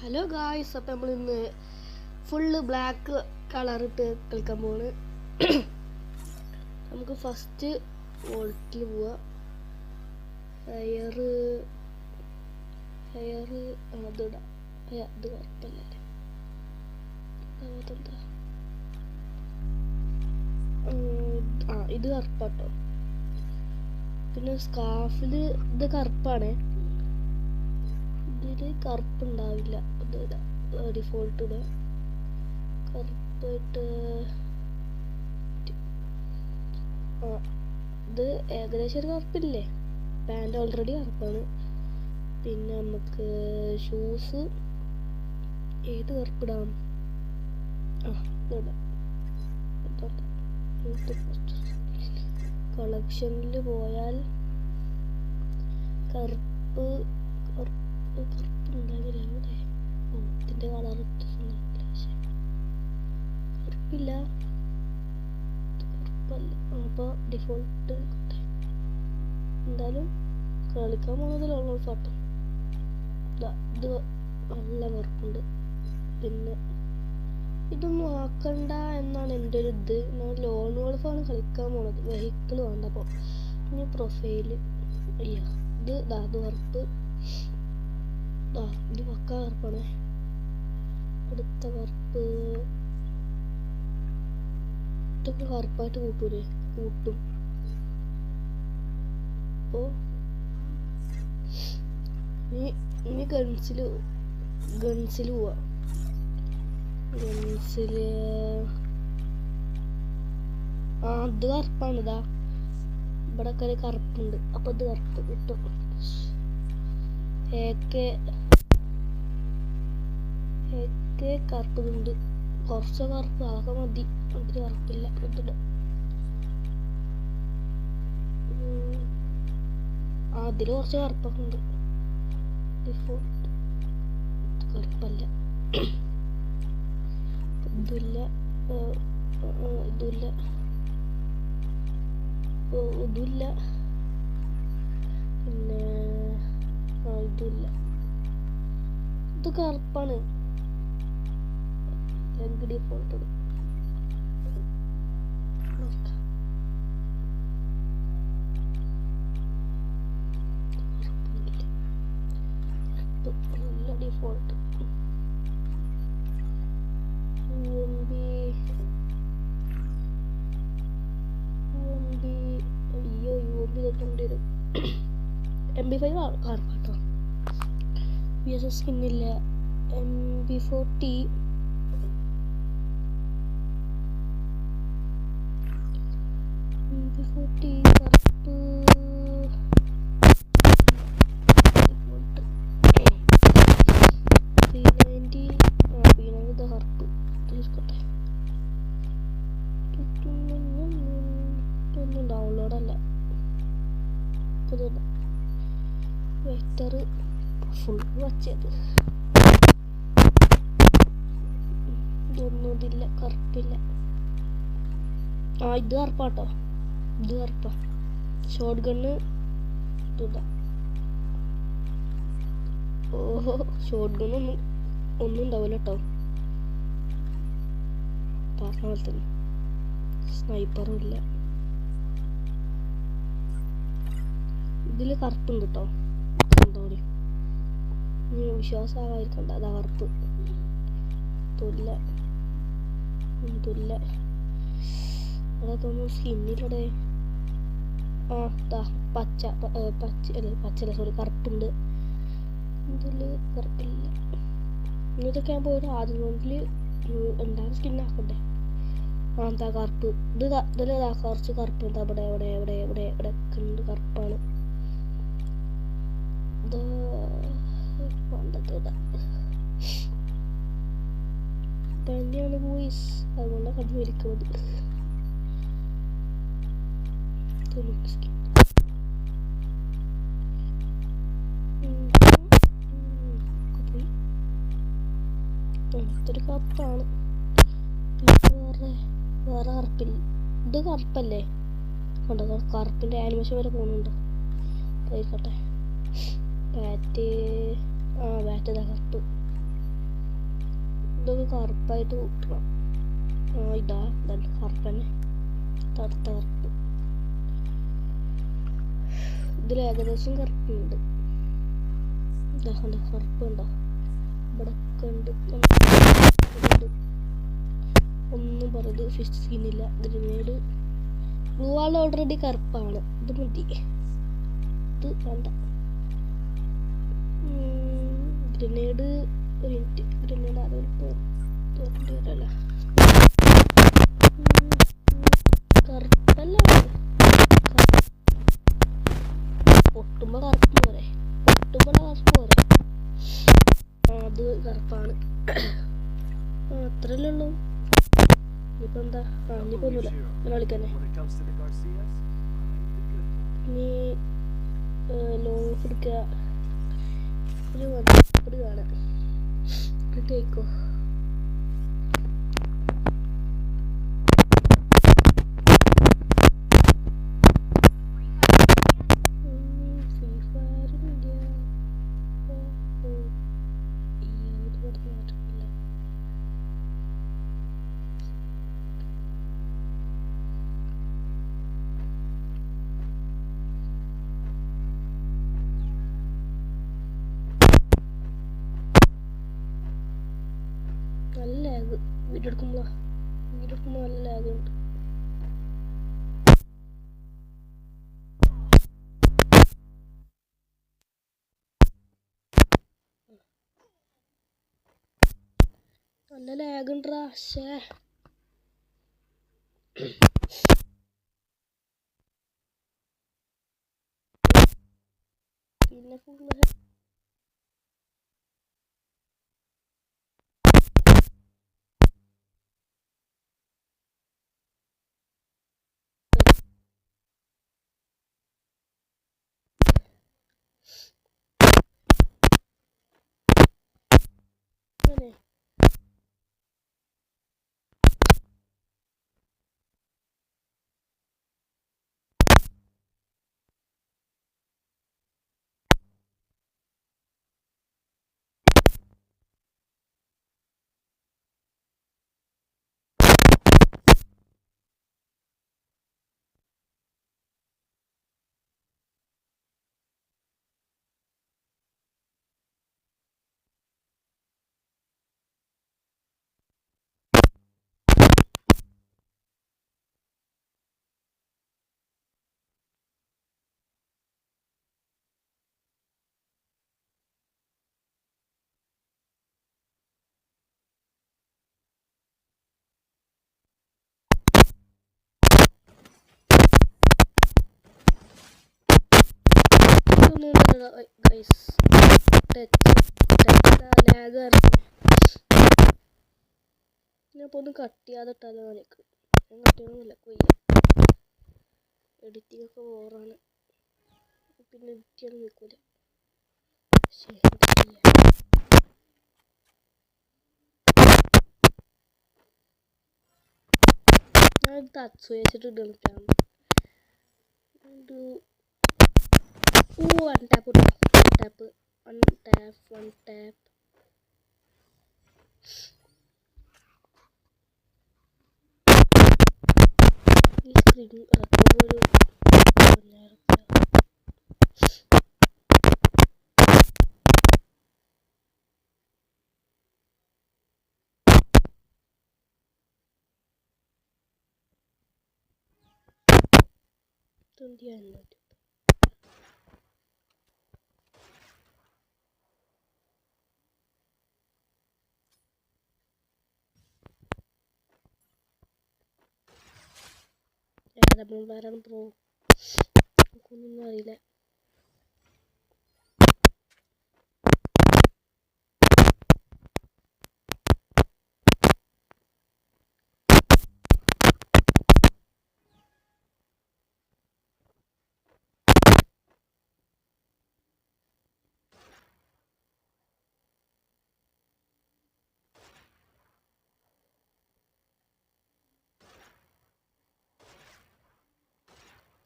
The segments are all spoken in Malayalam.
ഹലോ ഗായ്സ്, അപ്പം നമ്മൾ ഇന്ന് ഫുള്ള് ബ്ലാക്ക് കളറിട്ട് കളിക്കാൻ പോവാണ്. നമുക്ക് ഫസ്റ്റ് വോൾട്ടിൽ പോവാം. ഹെയർ അതിടാം. അത് കുഴപ്പമില്ല. ഇത് കറുപ്പാട്ടോ. പിന്നെ സ്കാർഫിൽ ഇത് കറുപ്പാണ്. ഇതിൽ കറുപ്പുണ്ടാവില്ല. ഡിഫോൾട്ട് ഇടുക. കറുപ്പായിട്ട് ഇത് ഏകദേശം ഒരു കറുപ്പില്ലേ. Pant already കറുപ്പാണ്. പിന്നെ നമുക്ക് ഷൂസ് ഏത് കറുപ്പിടാം? ഇതിടാം. കളക്ഷനിൽ പോയാൽ കറുപ്പ് ഉണ്ടാവില്ല. ഇവിടെ ഇതിൻ്റെ കളർ കറുപ്പില്ല. കറുപ്പല്ല. അപ്പോൾ ഡിഫോൾട്ട് എന്തായാലും കളിക്കാൻ പോകുന്നതിലുള്ള ഫോട്ടോ ഇത് നല്ല കറുപ്പുണ്ട്. പിന്നെ ഇതൊന്നും ആക്കണ്ട എന്നാണ് എൻ്റെ ഒരു ഇത്. ഞാൻ ലോൺ ഗോൾഫാണ് കളിക്കാൻ പോണത്. വെഹിക്കിൾ വേണ്ട. അപ്പോൾ ഇനി പ്രൊഫൈല് ഇത് കറുപ്പ്. ഇത് പക്ക കറുപ്പാണ്. അടുത്ത കറുപ്പ് ഇതൊക്കെ കറുപ്പായിട്ട് കൂട്ടൂലേ? കൂട്ടും. അപ്പോൾ ഇനി ഗൺസിൽ പോവാ. ഗൺസിൽ ഇത് കറുപ്പാണ്. ഇതാ ഇവിടെ ഒക്കെ കറുപ്പുണ്ട്. അപ്പോൾ ഇത് കറുപ്പ് കിട്ടും. കറുപ്പുണ്ട്. കുറച്ച് കറുപ്പ് അതൊക്കെ മതി. അതിന് കറുപ്പില്ല. അതിൽ കുറച്ച് കറുപ്പൊക്കെ ഉണ്ട്. ഡിഫോൾട്ട് കറുപ്പല്ല. ഇതില്ല. ഇതില്ല. പിന്നെ ഇതില്ല. ഇത് കറുപ്പാണ്. ഡിഫോൾട്ട് ഡിഫോൾട്ട് MP5 കറുപ്പാട്ടോ. VSS സ്കിന്നില്ല. MP40 കറുപ്പ്. P90 കറുപ്പ് തീർക്കട്ടെ. ഇതൊന്നും ഡൗൺലോഡല്ല. വെക്ടർ ഫുൾ വച്ചത്. ഇതൊന്നും ഇതില്ല. കറുപ്പില്ല. ഇത് കറുപ്പാട്ടോ. ഇത് കറുപ്പാ. ഷോട്ട് ഗണ്ണ് ഇതാ. ഓഹോ, ഷോട്ട് ഗണ്ണൊന്നും ഒന്നും ഉണ്ടാവില്ല കേട്ടോ. പറഞ്ഞ പോലെ തന്നെ സ്നൈപ്പറും ഇല്ല. ഇതിൽ കറുപ്പുണ്ട് കേട്ടോ. കണ്ടോടി. ഇനി വിശ്വാസമായിരിക്കണ്ട. അതാ കറുപ്പ്. തുല്ല അതാ തോന്നുന്നു സ്കിന്നിലൂടെ. പച്ചല്ല, സോറി, കറുപ്പുണ്ട്. ഇതിൽ കറുപ്പില്ല. ഇതൊക്കെ ഞാൻ പോയിട്ട് ആദ്യം മുതൽ എന്തായാലും സ്കിന്നാക്കണ്ടേ. എന്താ കറുപ്പ്. ഇതിലേതാ കുറച്ച് കറുപ്പ്. എന്താ ഇവിടെ എവിടെ എവിടെ എവിടെ എവിടെ ഒക്കെ ഉണ്ട്. കറുപ്പാണ്. ഇത് പണ്ടത്തെ തന്നെയാണ് ബോയ്സ്. അതുകൊണ്ടാണ് അത് വലിക്കുന്നത്. ഇതൊരു കറുപ്പാണ്. വേറെ കറുപ്പില്ല. ഇത് കറുപ്പല്ലേ? കണ്ടോ, കറുപ്പിൻ്റെ ആനിമേഷൻ വരെ പോകുന്നുണ്ട്. ആയിക്കോട്ടെ. ബാറ്റ് ബാറ്റ് കറുപ്പ്. ഇതൊക്കെ കറുപ്പായിട്ട് കൂട്ടണം. ഇതാ കറുപ്പന്നെ, കറുത്ത കറുപ്പ്. ഇതിൽ ഏകദേശം കറുപ്പുണ്ട്. ഇതാ കണ്ടോ, കറുപ്പുണ്ടോ? ഇവിടെ കണ്ട് ഒന്നും പറയുന്നത് ഫിഷ് സ്കിന്നില്ല. ഗ്രനേഡ് ബ്ലൂ വാൾ ഓൾറെഡി കറുപ്പാണ്. ഇത് മതി, ഇത് വേണ്ട. ഗ്രനേഡ് ഒരു മിനിറ്റ്, ഗ്രനേഡ് ആരും തോരേണ്ടി വരല്ല. കറുപ്പല്ല, പൊട്ടുമ്പോ കറുപ്പ് പോരെ, പൊട്ടുമ്പോൾ കറുപ്പ് പോരെ. അത് കറുപ്പാണ്. അത്രല്ലേ ഉള്ളൂ. ഇനിയിപ്പോൾ എന്താ? ഇനിയിപ്പോൾ ഒന്നുമില്ല, ഞാൻ വിളിക്കാനേ. ഇനി ലോങ് എടുക്കുക, ഒരു വണ്ടി കാണാം, കേൾക്കോ? നല്ല ലാഗ് വീഡിയോ എടുക്കുമ്പോൾ നല്ല ലാഗ് ഉണ്ട്. നല്ല ലാഗ് ഉണ്ടാ. പക്ഷേ പിന്നെ ഫുള്ള് അങ്ങനെ ഗൈസ് ലാഗ് ഞാനിപ്പോൾ ഒന്ന് കട്ട് ചെയ്യാതെ ഇട്ടാലോ? എനിക്ക് ഞാൻ കട്ട് ചെയ്യണമെന്നില്ല, വയ്യ. എഡിറ്റിംഗ് ഒക്കെ ഓവറാണ്, പിന്നെ എഡിറ്റ് ചെയ്യാൻ നിൽക്കൂല. ഞാൻ തച്ചു വെച്ചിട്ട് ഇടണം. One tap one tap. ഈ സ്ക്രീൻ റെക്കോർഡ് ഒരു 1000 2800. ഏതാ പ്രോ? എനിക്കൊന്നും അറിയില്ല.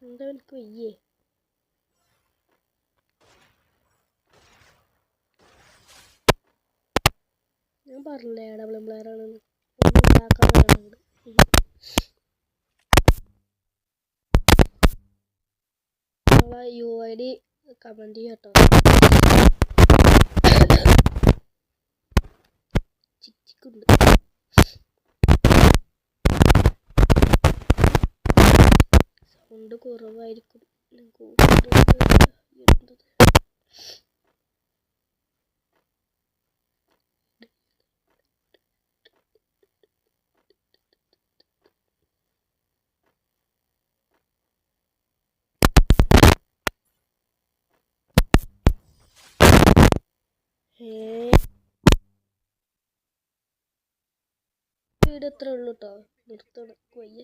എന്താ എനിക്ക് വയ്യേ? ഞാൻ പറഞ്ഞില്ലേ ഡബിൾ പ്ലെയർ ആണെന്ന് ഒന്നും ഉണ്ടാക്കാൻ വേണ്ടത് UID കമന്റ് ചെയ്യട്ടോ ചിക്കുണ്ട് സൗണ്ട് കുറവായിരിക്കും വീട് എത്ര ഉള്ളൂ കേട്ടോ നിർത്തണം വയ്യ